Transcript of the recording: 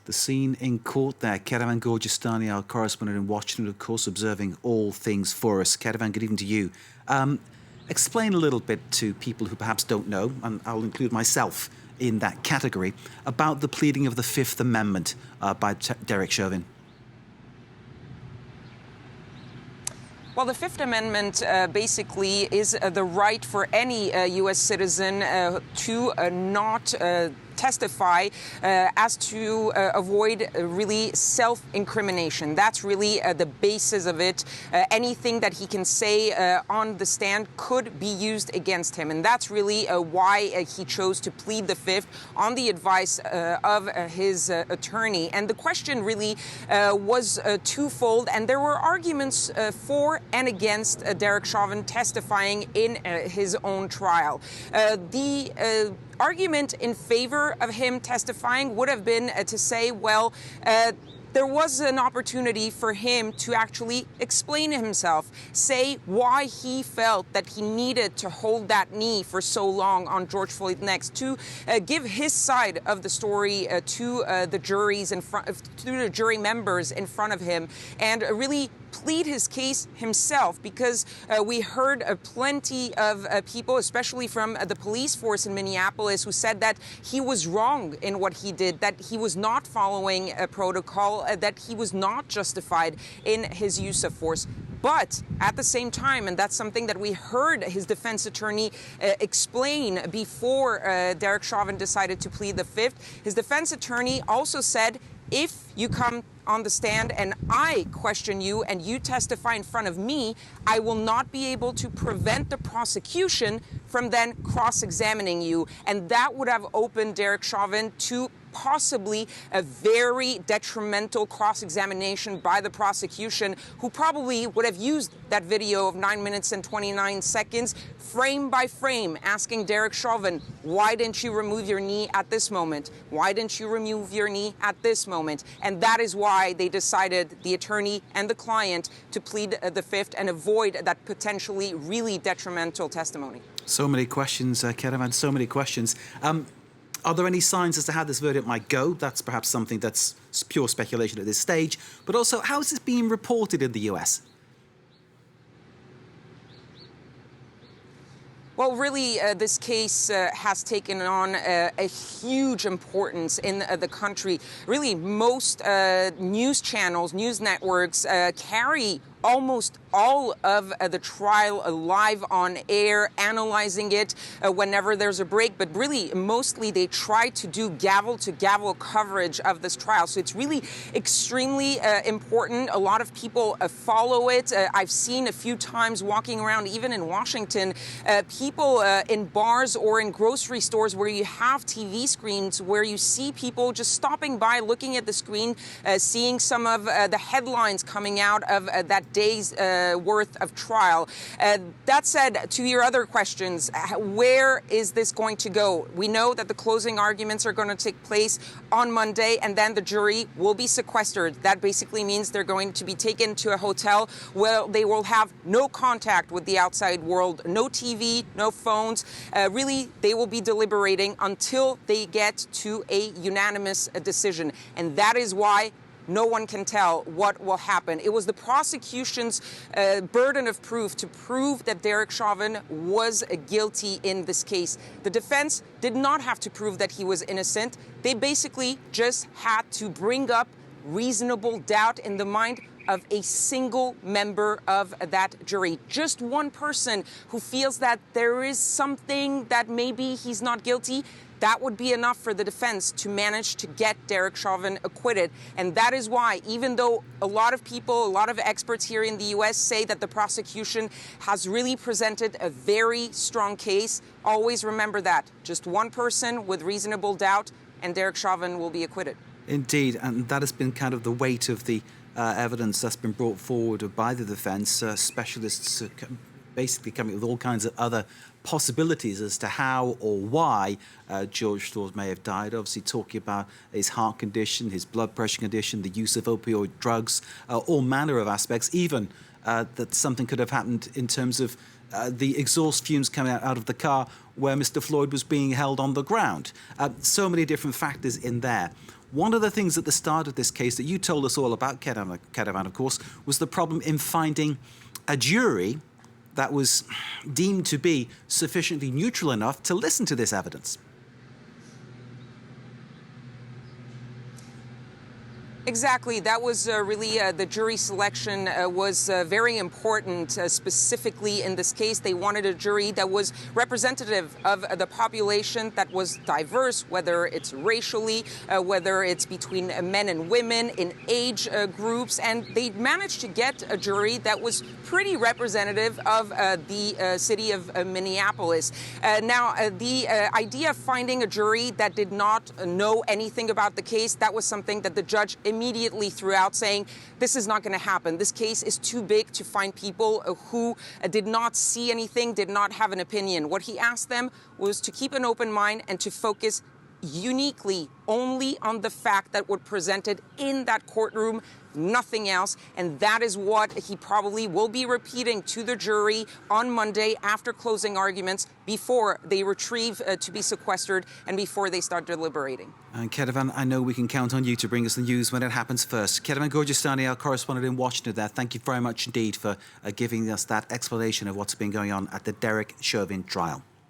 The scene in court there. Keravan Gorgistani, our correspondent in Washington, of course, observing all things for us. Keravan, good evening to you. Explain a little bit to people who perhaps don't know, and I'll include myself in that category, about the pleading of the Fifth Amendment by Derek Chauvin. Well, the Fifth Amendment basically is the right for any U.S. citizen to not testify as to avoid really self-incrimination. That's really the basis of it. Anything that he can say on the stand could be used against him. And that's really why he chose to plead the Fifth on the advice of his attorney. And the question really was twofold. And there were arguments for and against Derek Chauvin testifying in his own trial. The argument in favor of him testifying would have been to say, well, there was an opportunity for him to actually explain himself, say why he felt that he needed to hold that knee for so long on George Floyd's neck, to give his side of the story to the juries to the jury members in front of him, and really plead his case himself, because we heard plenty of people, especially from the police force in Minneapolis, who said that he was wrong in what he did, that he was not following a protocol, that he was not justified in his use of force. But at the same time, and that's something that we heard his defense attorney explain before Derek Chauvin decided to plead the Fifth, his defense attorney also said, if you come on the stand and I question you and you testify in front of me, I will not be able to prevent the prosecution from then cross-examining you. And that would have opened Derek Chauvin to possibly a very detrimental cross-examination by the prosecution, who probably would have used that video of 9 minutes and 29 seconds, frame by frame, asking Derek Chauvin, why didn't you remove your knee at this moment? Why didn't you remove your knee at this moment? And that is why they decided, the attorney and the client, to plead the Fifth and avoid that potentially really detrimental testimony. So many questions, Keravan, so many questions. Are there any signs as to how this verdict might go? That's perhaps something that's pure speculation at this stage. But also, how is this being reported in the US? Well, really, this case has taken on a huge importance in the country. Really, most news channels, news networks carry almost all of the trial live on air, analyzing it whenever there's a break. But really, mostly they try to do gavel-to-gavel coverage of this trial. So it's really extremely important. A lot of people follow it. I've seen a few times walking around, even in Washington, people in bars or in grocery stores where you have TV screens, where you see people just stopping by, looking at the screen, seeing some of the headlines coming out of that day's worth of trial. That said, to your other questions, where is this going to go? We know that the closing arguments are going to take place on Monday, and then the jury will be sequestered. That basically means they're going to be taken to a hotel where they will have no contact with the outside world, no TV, no phones. Really, they will be deliberating until they get to a unanimous decision. And that is why no one can tell what will happen. It was the prosecution's burden of proof to prove that Derek Chauvin was guilty in this case. The defense did not have to prove that he was innocent. They basically just had to bring up reasonable doubt in the mind of a single member of that jury. Just one person who feels that there is something that maybe he's not guilty. That would be enough for the defense to manage to get Derek Chauvin acquitted. And that is why, even though a lot of people, a lot of experts here in the U.S. say that the prosecution has really presented a very strong case, always remember that. Just one person with reasonable doubt, and Derek Chauvin will be acquitted. Indeed, and that has been kind of the weight of the evidence that's been brought forward by the defense. Specialists basically coming up with all kinds of other possibilities as to how or why George Floyd may have died. Obviously talking about his heart condition, his blood pressure condition, the use of opioid drugs, all manner of aspects, even that something could have happened in terms of the exhaust fumes coming out of the car where Mr. Floyd was being held on the ground. So many different factors in there. One of the things at the start of this case that you told us all about, Chauvin, of course, was the problem in finding a jury that was deemed to be sufficiently neutral enough to listen to this evidence. Exactly. That was really the jury selection was very important. Specifically in this case, they wanted a jury that was representative of the population, that was diverse, whether it's racially, whether it's between men and women, in age groups. And they managed to get a jury that was pretty representative of the city of Minneapolis. Now, the idea of finding a jury that did not know anything about the case, that was something that the judge immediately threw out, saying this is not going to happen. This case is too big to find people who did not see anything, did not have an opinion. What he asked them was to keep an open mind and to focus uniquely only on the fact that was presented in that courtroom, nothing else. And that is what he probably will be repeating to the jury on Monday after closing arguments, before they retrieve to be sequestered and before they start deliberating. And Chauvin, I know we can count on you to bring us the news when it happens first. Chauvin Gorgistani, our correspondent in Washington there, thank you very much indeed for giving us that explanation of what's been going on at the Derek Chauvin trial.